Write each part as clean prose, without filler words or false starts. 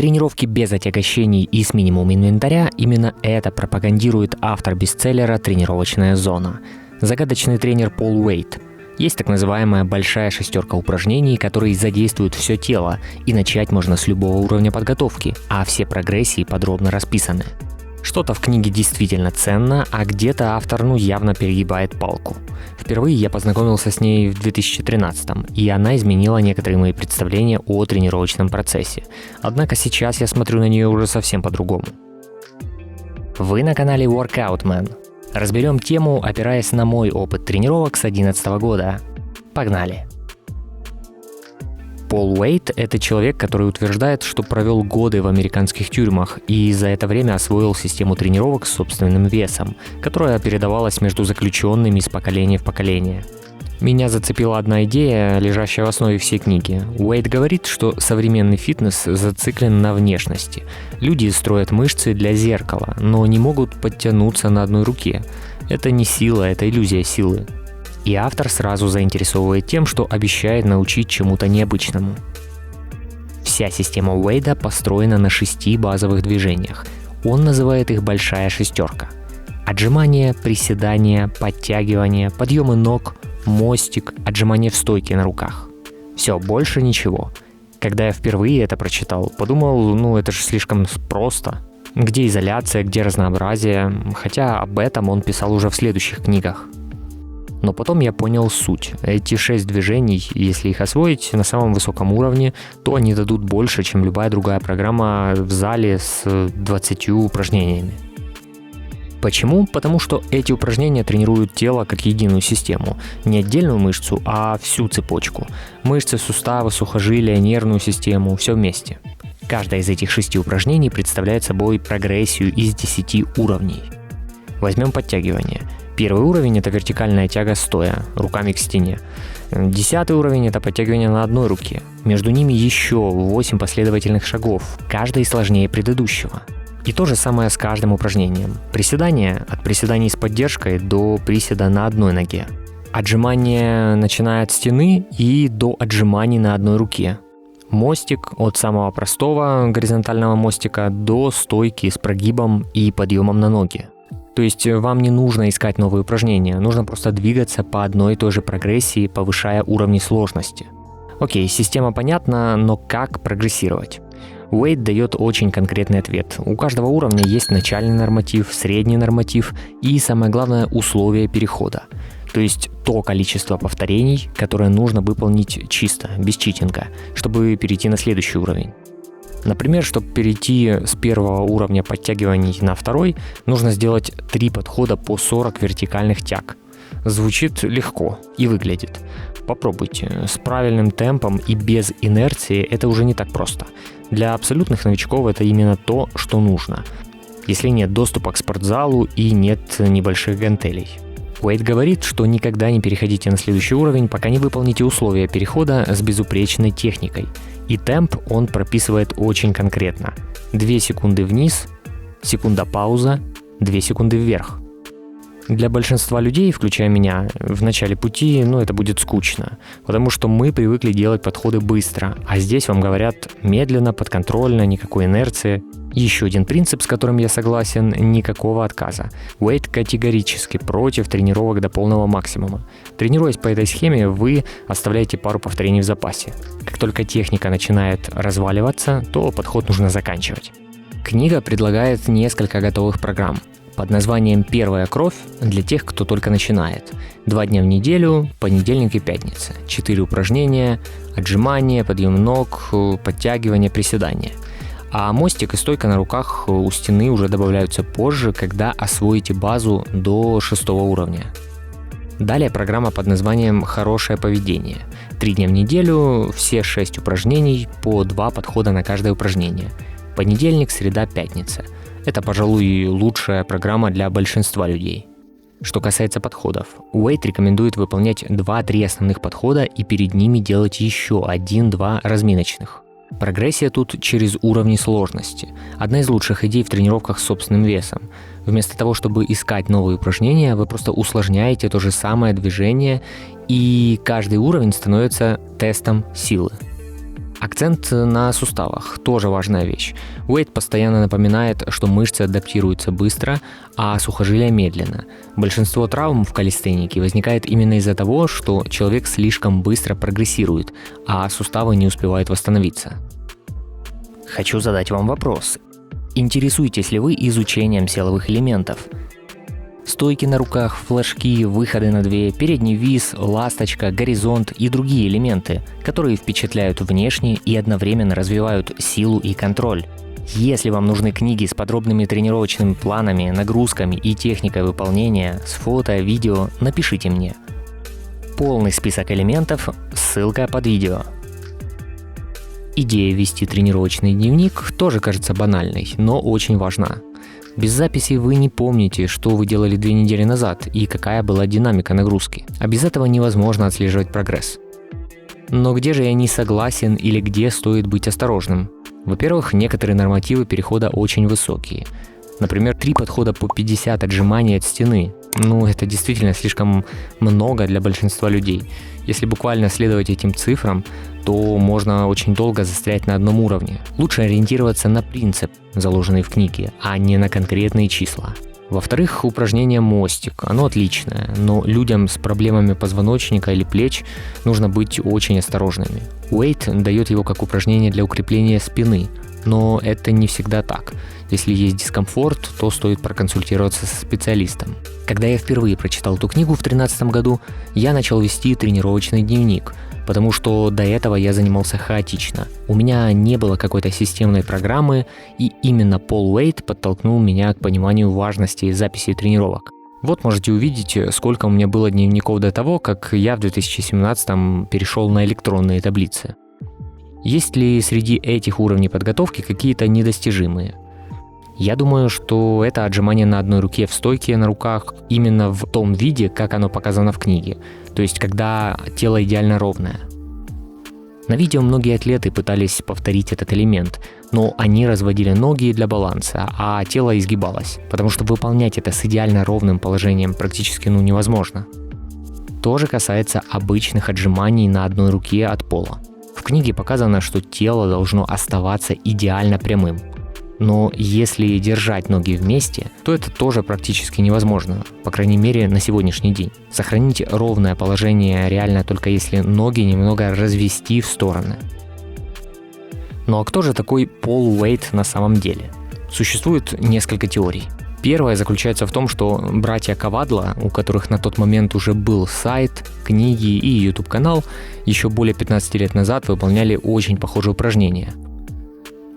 Тренировки без отягощений и с минимумом инвентаря – именно это пропагандирует автор бестселлера «Тренировочная зона». Загадочный тренер Пол Уэйт. Есть так называемая большая шестерка упражнений, которые задействуют все тело, и начать можно с любого уровня подготовки, а все прогрессии подробно расписаны. Что-то в книге действительно ценно, а где-то автор явно перегибает палку. Впервые я познакомился с ней в 2013-м, и она изменила некоторые мои представления о тренировочном процессе. Однако сейчас я смотрю на нее уже совсем по-другому. Вы на канале Workout Man. Разберем тему, опираясь на мой опыт тренировок с 2011 года. Погнали! Пол Уэйт – это человек, который утверждает, что провел годы в американских тюрьмах и за это время освоил систему тренировок с собственным весом, которая передавалась между заключенными из поколения в поколение. Меня зацепила одна идея, лежащая в основе всей книги. Уэйт говорит, что современный фитнес зациклен на внешности. Люди строят мышцы для зеркала, но не могут подтянуться на одной руке. Это не сила, это иллюзия силы. И автор сразу заинтересовывает тем, что обещает научить чему-то необычному. Вся система Уэйда построена на 6 базовых движениях. Он называет их «большая шестерка». Отжимания, приседания, подтягивания, подъемы ног, мостик, отжимания в стойке на руках. Все, больше ничего. Когда я впервые это прочитал, подумал, это же слишком просто. Где изоляция, где разнообразие, хотя об этом он писал уже в следующих книгах. Но потом я понял суть. Эти 6 движений, если их освоить на самом высоком уровне, то они дадут больше, чем любая другая программа в зале с 20 упражнениями. Почему? Потому что эти упражнения тренируют тело как единую систему. Не отдельную мышцу, а всю цепочку. Мышцы, суставы, сухожилия, нервную систему – все вместе. Каждое из этих 6 упражнений представляет собой прогрессию из 10 уровней. Возьмем подтягивание. Первый уровень – это вертикальная тяга стоя, руками к стене. 10 уровень – это подтягивание на одной руке. Между ними еще 8 последовательных шагов, каждый сложнее предыдущего. И то же самое с каждым упражнением. Приседание – от приседаний с поддержкой до приседа на одной ноге. Отжимание начиная от стены и до отжиманий на одной руке. Мостик – от самого простого горизонтального мостика до стойки с прогибом и подъемом на ноги. То есть вам не нужно искать новые упражнения, нужно просто двигаться по одной и той же прогрессии, повышая уровни сложности. Окей, система понятна, но как прогрессировать? Уэйт дает очень конкретный ответ. У каждого уровня есть начальный норматив, средний норматив и, самое главное, условия перехода. То есть то количество повторений, которое нужно выполнить чисто, без читинга, чтобы перейти на следующий уровень. Например, чтобы перейти с первого уровня подтягиваний на второй, нужно сделать 3 подхода по 40 вертикальных тяг. Звучит легко и выглядит. Попробуйте. С правильным темпом и без инерции это уже не так просто. Для абсолютных новичков это именно то, что нужно. Если нет доступа к спортзалу и нет небольших гантелей. Уэйт говорит, что никогда не переходите на следующий уровень, пока не выполните условия перехода с безупречной техникой. И темп он прописывает очень конкретно. 2 секунды вниз, секунда пауза, 2 секунды вверх. Для большинства людей, включая меня, в начале пути, это будет скучно, потому что мы привыкли делать подходы быстро, а здесь вам говорят медленно, подконтрольно, никакой инерции. Еще один принцип, с которым я согласен, никакого отказа. Уэйт категорически против тренировок до полного максимума. Тренируясь по этой схеме, вы оставляете пару повторений в запасе. Как только техника начинает разваливаться, то подход нужно заканчивать. Книга предлагает несколько готовых программ под названием «Первая кровь» для тех, кто только начинает. 2 дня в неделю, понедельник и пятница. 4 упражнения, отжимания, подъем ног, подтягивания, приседания. А мостик и стойка на руках у стены уже добавляются позже, когда освоите базу до 6 уровня. Далее программа под названием «Хорошее поведение». 3 дня в неделю, все 6 упражнений, по 2 подхода на каждое упражнение. Понедельник, среда, пятница. Это, пожалуй, лучшая программа для большинства людей. Что касается подходов, Уэйт рекомендует выполнять 2-3 основных подхода и перед ними делать еще 1-2 разминочных. Прогрессия тут через уровни сложности. Одна из лучших идей в тренировках с собственным весом. Вместо того, чтобы искать новые упражнения, вы просто усложняете то же самое движение, и каждый уровень становится тестом силы. Акцент на суставах – тоже важная вещь. Уэйт постоянно напоминает, что мышцы адаптируются быстро, а сухожилия медленно. Большинство травм в калистенике возникает именно из-за того, что человек слишком быстро прогрессирует, а суставы не успевают восстановиться. Хочу задать вам вопрос. Интересуетесь ли вы изучением силовых элементов? Стойки на руках, флажки, выходы на 2, передний вис, ласточка, горизонт и другие элементы, которые впечатляют внешне и одновременно развивают силу и контроль. Если вам нужны книги с подробными тренировочными планами, нагрузками и техникой выполнения, с фото, видео, напишите мне. Полный список элементов, ссылка под видео. Идея вести тренировочный дневник тоже кажется банальной, но очень важна. Без записи вы не помните, что вы делали 2 недели назад и какая была динамика нагрузки. А без этого невозможно отслеживать прогресс. Но где же я не согласен или где стоит быть осторожным? Во-первых, некоторые нормативы перехода очень высокие. Например, 3 подхода по 50 отжиманий от стены. Это действительно слишком много для большинства людей. Если буквально следовать этим цифрам, то можно очень долго застрять на одном уровне. Лучше ориентироваться на принцип, заложенный в книге, а не на конкретные числа. Во-вторых, упражнение мостик. Оно отличное, но людям с проблемами позвоночника или плеч нужно быть очень осторожными. Уэйт дает его как упражнение для укрепления спины, но это не всегда так. Если есть дискомфорт, то стоит проконсультироваться со специалистом. Когда я впервые прочитал эту книгу в 2013 году, я начал вести тренировочный дневник, потому что до этого я занимался хаотично. У меня не было какой-то системной программы, и именно Пол Уэйт подтолкнул меня к пониманию важности записи тренировок. Вот можете увидеть, сколько у меня было дневников до того, как я в 2017 перешел на электронные таблицы. Есть ли среди этих уровней подготовки какие-то недостижимые? Я думаю, что это отжимание на одной руке в стойке на руках именно в том виде, как оно показано в книге, то есть когда тело идеально ровное. На видео многие атлеты пытались повторить этот элемент, но они разводили ноги для баланса, а тело изгибалось, потому что выполнять это с идеально ровным положением практически невозможно. То же касается обычных отжиманий на одной руке от пола. В книге показано, что тело должно оставаться идеально прямым. Но если держать ноги вместе, то это тоже практически невозможно, по крайней мере на сегодняшний день. Сохранить ровное положение реально только если ноги немного развести в стороны. Ну а кто же такой Пол Уэйт на самом деле? Существует несколько теорий. Первая заключается в том, что братья Кавадла, у которых на тот момент уже был сайт, книги и YouTube-канал, еще более 15 лет назад выполняли очень похожие упражнения.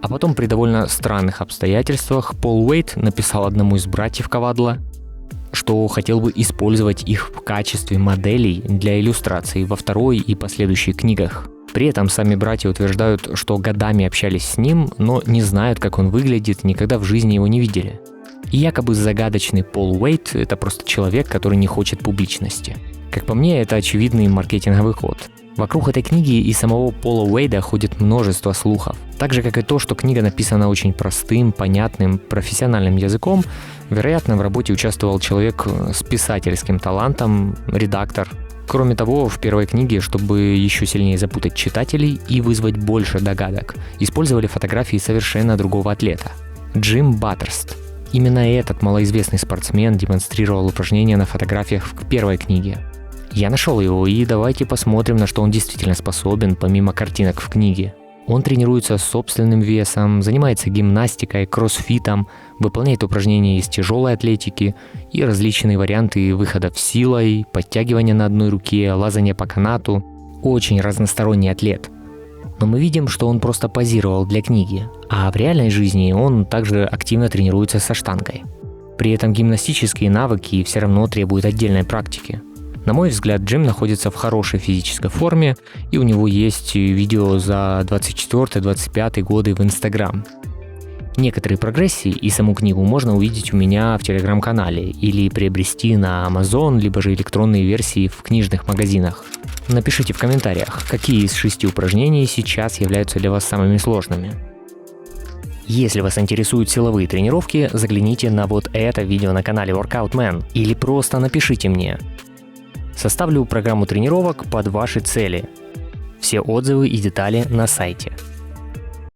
А потом при довольно странных обстоятельствах Пол Уэйт написал одному из братьев Кавадла, что хотел бы использовать их в качестве моделей для иллюстраций во второй и последующих книгах. При этом сами братья утверждают, что годами общались с ним, но не знают, как он выглядит, никогда в жизни его не видели. И якобы загадочный Пол Уэйт – это просто человек, который не хочет публичности. Как по мне, это очевидный маркетинговый ход. Вокруг этой книги и самого Пола Уэйда ходит множество слухов. Так же, как и то, что книга написана очень простым, понятным, профессиональным языком, вероятно, в работе участвовал человек с писательским талантом, редактор. Кроме того, в первой книге, чтобы еще сильнее запутать читателей и вызвать больше догадок, использовали фотографии совершенно другого атлета – Джим Баттерст. Именно этот малоизвестный спортсмен демонстрировал упражнения на фотографиях в первой книге. Я нашел его, и давайте посмотрим, на что он действительно способен, помимо картинок в книге. Он тренируется с собственным весом, занимается гимнастикой, кроссфитом, выполняет упражнения из тяжелой атлетики и различные варианты выходов силой, подтягивания на одной руке, лазания по канату. Очень разносторонний атлет. Но мы видим, что он просто позировал для книги, а в реальной жизни он также активно тренируется со штангой. При этом гимнастические навыки все равно требуют отдельной практики. На мой взгляд, Джим находится в хорошей физической форме, и у него есть видео за 24-25 годы в Instagram. Некоторые прогрессии и саму книгу можно увидеть у меня в телеграм-канале или приобрести на Amazon, либо же электронные версии в книжных магазинах. Напишите в комментариях, какие из 6 упражнений сейчас являются для вас самыми сложными. Если вас интересуют силовые тренировки, загляните на вот это видео на канале Workout Man или просто напишите мне. Составлю программу тренировок под ваши цели. Все отзывы и детали на сайте.